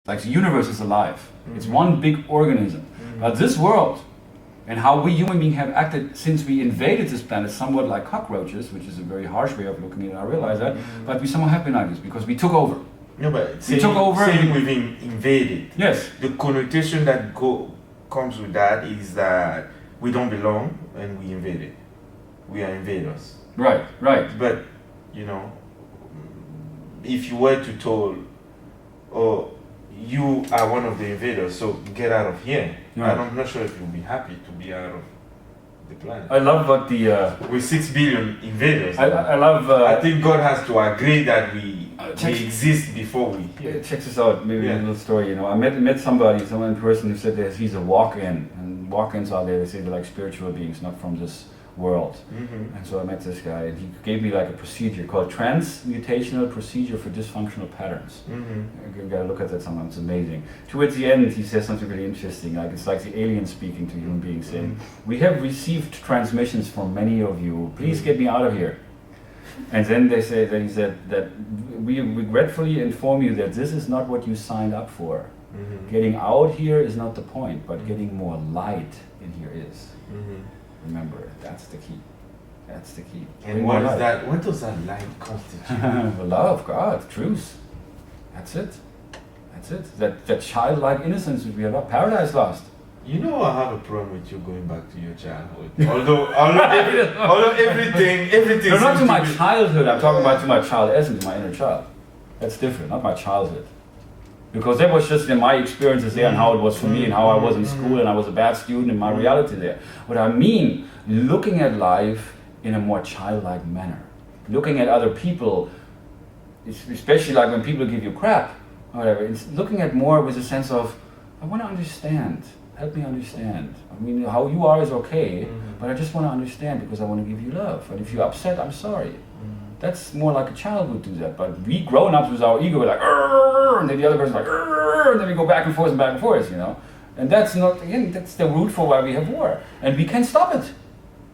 Like the universe is alive. It's one big organism. But this world and how we human beings have acted since we invaded this planet somewhat like cockroaches, which is a very harsh way of looking at it, I realize that, but we somehow have been like this because we took over. No, but We took over. saying we've invaded. Yes. The connotation that comes with that is that we don't belong and we invaded. We are invaders. Right, right. But, you know, if you were to told, oh, you are one of the invaders, so get out of here. Right. I'm not sure if you'll be happy to be out of the planet. I love what the... With 6 billion invaders. I love... I think God has to agree that we exist before we here. Check this out, maybe a little story, you know. I met someone in person who said that he's a walk-in, and walk-ins are there, they say they're like spiritual beings, not from this world. And so I met this guy, and he gave me like a procedure called Transmutational Procedure for Dysfunctional Patterns. You gotta look at that sometime, it's amazing. Towards the end, he says something really interesting, like it's like the alien speaking to human beings saying, we have received transmissions from many of you, please get me out of here. And then he said that we regretfully inform you that this is not what you signed up for. Getting out here is not the point, but getting more light in here is. Remember, that's the key. That's the key. And what is that? What does that light constitute? The love, God, truth. That's it. That's it. That childlike innocence which we have. Paradise lost. You know, I have a problem with you going back to your childhood. although everything. No, not to my childhood. I'm talking about to my child essence, my inner child. That's different. Not my childhood. Because that was just in my experiences there and how it was for me and how I was in school and I was a bad student and my reality there. What I mean, looking at life in a more childlike manner. Looking at other people, especially like when people give you crap or whatever, it's looking at more with a sense of, I want to understand, help me understand. I mean, how you are is okay, but I just want to understand because I want to give you love. And if you're upset, I'm sorry. That's more like a child would do that, but we grown-ups with our ego, we're like, "Arr!" and then the other person's like, "Arr!" and then we go back and forth, you know. And that's not, again, that's the root for why we have war. And we can stop it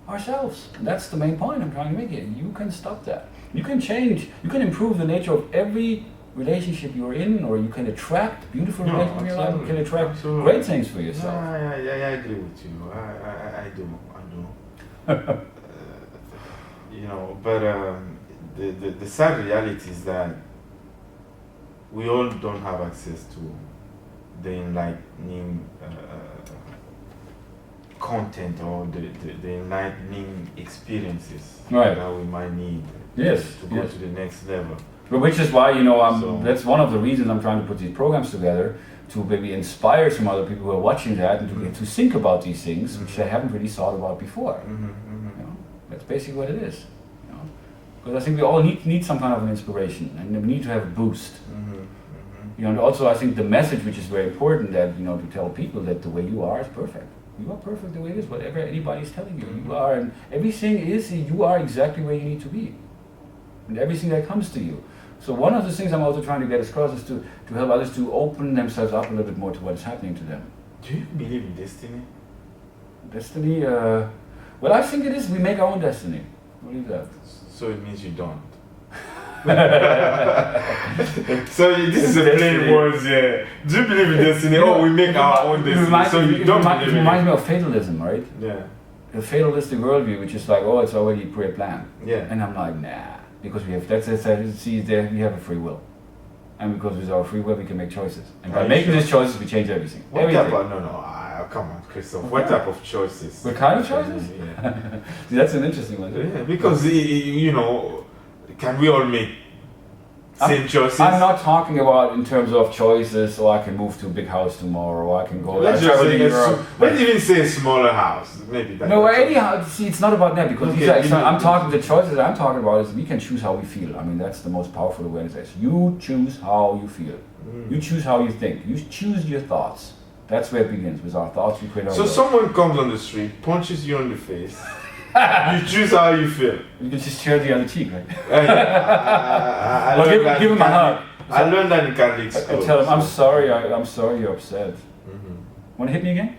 ourselves. And that's the main point I'm trying to make here. You can stop that. You can change, you can improve the nature of every relationship you're in, or you can attract beautiful relationships in your life, you can attract great things for yourself. I agree with you. I do. You know, but the sad reality is that we all don't have access to the enlightening content or the enlightening experiences that we might need to go to the next level. Which is why, you know, that's one of the reasons I'm trying to put these programs together, to maybe inspire some other people who are watching that and to think about these things, which they haven't really thought about before. You know? That's basically what it is. Because I think we all need some kind of an inspiration, and we need to have a boost. You know, and also I think the message, which is very important, that, you know, to tell people that the way you are is perfect. You are perfect the way it is, whatever anybody is telling you. You are, and everything is, you are exactly where you need to be. And everything that comes to you. So one of the things I'm also trying to get across is to help others to open themselves up a little bit more to what is happening to them. Do you believe in destiny? Destiny, well, I think it is. We make our own destiny. I believe that. So it means you don't. So this is a plain words, yeah. Do you believe in destiny? Oh, we make our own destiny. So you don't believe in it. It reminds me of fatalism, right? Yeah. The fatalistic worldview, which is like, oh, it's already pre-planned. Yeah. And I'm like, nah, because we have we have a free will, and because with our free will we can make choices, and by making these choices we change everything. What type of come on, Christoph. What type of choices? What kind of choices? Yeah. See, that's an interesting one. Yeah, because you know, can we all make same choices? I'm not talking about in terms of choices, or I can move to a big house tomorrow, or I can go. Let's just say let's even say a smaller house. Maybe that. No, anyhow, see, it's not about that, because I'm talking the choices I'm talking about is we can choose how we feel. I mean, that's the most powerful awareness. You choose how you feel. You choose how you think. You choose your thoughts. That's where it begins. With our thoughts, we create our world. Someone comes on the street, punches you on the face. You choose how you feel. You can just share the other cheek, right? Give him a hug. I learned that in Catholic school. I tell him, I'm sorry you're upset. Want to hit me again?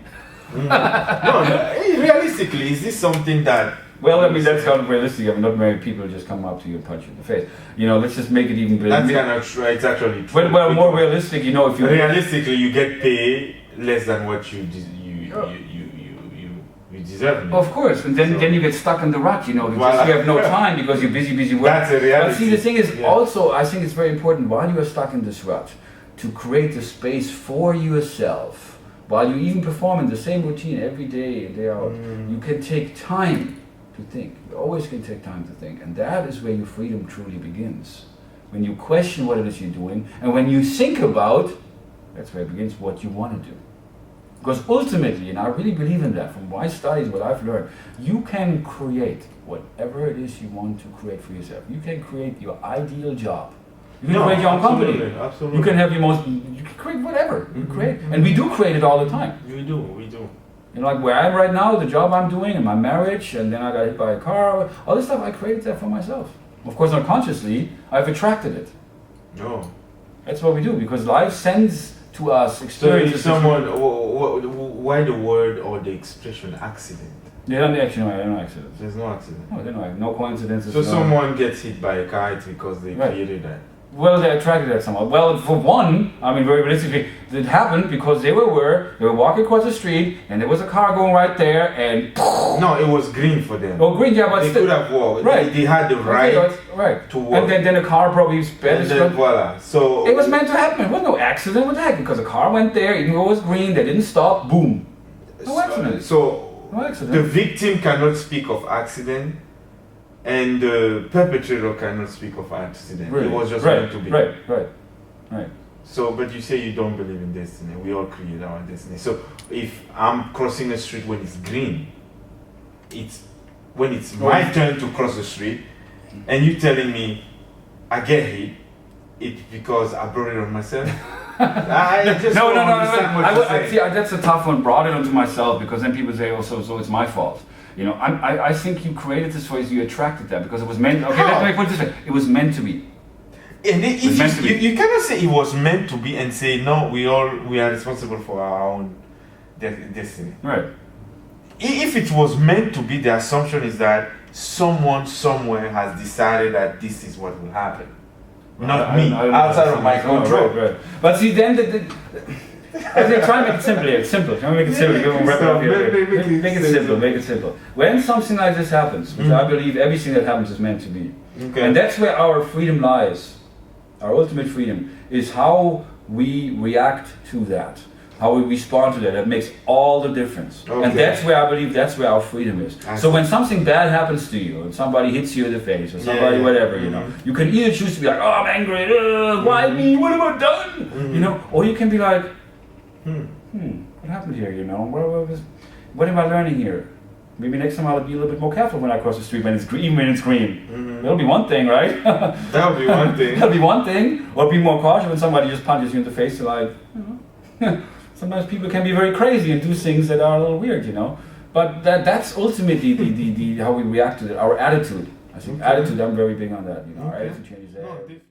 No, realistically, is this something that Well, I mean, that's kind of realistic. I mean, not many people just come up to you and punch you in the face. You know, let's just make it even better. That's kind of true. It's actually true. Well, more realistic, you know, if you... Realistically, you get paid less than what you deserve. Of course, and then you get stuck in the rut, you know, because you have no time because you're busy working. That's a reality. But see, the thing is, also, I think it's very important while you are stuck in this rut to create the space for yourself. While you even perform in the same routine every day, day out, you can take time to think. You always can take time to think, and that is where your freedom truly begins. When you question what it is you're doing, and when you think about, that's where it begins, what you want to do. Because ultimately, and I really believe in that, from my studies, what I've learned, you can create whatever it is you want to create for yourself. You can create your ideal job. You can create your own company. Absolutely. You can have you can create whatever. You create. And we do create it all the time. We do. You know, like where I am right now, the job I'm doing, and my marriage, and then I got hit by a car, all this stuff, I created that for myself. Of course, not consciously, I've attracted it. No. That's what we do, because life sends to us So experiences. if someone, why the word or the expression accident? They don't actually know, no accidents. There's no accident. No, they don't. No coincidences. So someone gets hit by a car, it's because they created that. Well, they attracted that somehow. Well, for one, I mean, very realistically, it happened because they were walking across the street, and there was a car going right there, and... No, it was green for them. Oh, green, yeah, but they still... could have walked. Right. They had the right to walk. And then the car probably sped. And then voila. So... It was meant to happen. It was no accident with that, because the car went there, even though it was green, they didn't stop, boom. No accident. No accident. The victim cannot speak of accident, and the perpetrator cannot speak of accident. Really? It was just meant to be. Right. So, but you say you don't believe in destiny. We all create our destiny. So, if I'm crossing the street when it's green, when it's my turn to cross the street, and you telling me I get hit, it's because I brought it on myself. I just don't understand what you're saying. See, that's a tough one. Brought it onto myself, because then people say, "Oh, so it's my fault." You know, I think you created this choice, you attracted that, because it was meant. Okay, let me put it this way: it was meant to be. And you cannot say it was meant to be and say no. We are responsible for our own destiny. Right. If it was meant to be, the assumption is that someone somewhere has decided that this is what will happen. Not me, outside of my control. Right. But see, then try to make it simple here. It's simple. Try to make it simple. Wrap it up here. Make it simple. When something like this happens, which I believe everything that happens is meant to be, and that's where our freedom lies. Our ultimate freedom is how we react to that, how we respond to that. That makes all the difference. And that's where I believe that's where our freedom is. So when something bad happens to you, and somebody hits you in the face, or somebody whatever, you know, you can either choose to be like, oh, I'm angry, why me? What have I done? You know, or you can be like, what happened here? You know, what am I learning here? Maybe next time I'll be a little bit more careful when I cross the street when it's green. Even when it's green, that'll be one thing, right? That'll be one thing. That'll be one thing. Or be more cautious when somebody just punches you in the face. Like, you know, sometimes people can be very crazy and do things that are a little weird, you know. But that's ultimately the how we react to it. Our attitude. I think attitude. I'm very big on that. You know, our attitude changes that.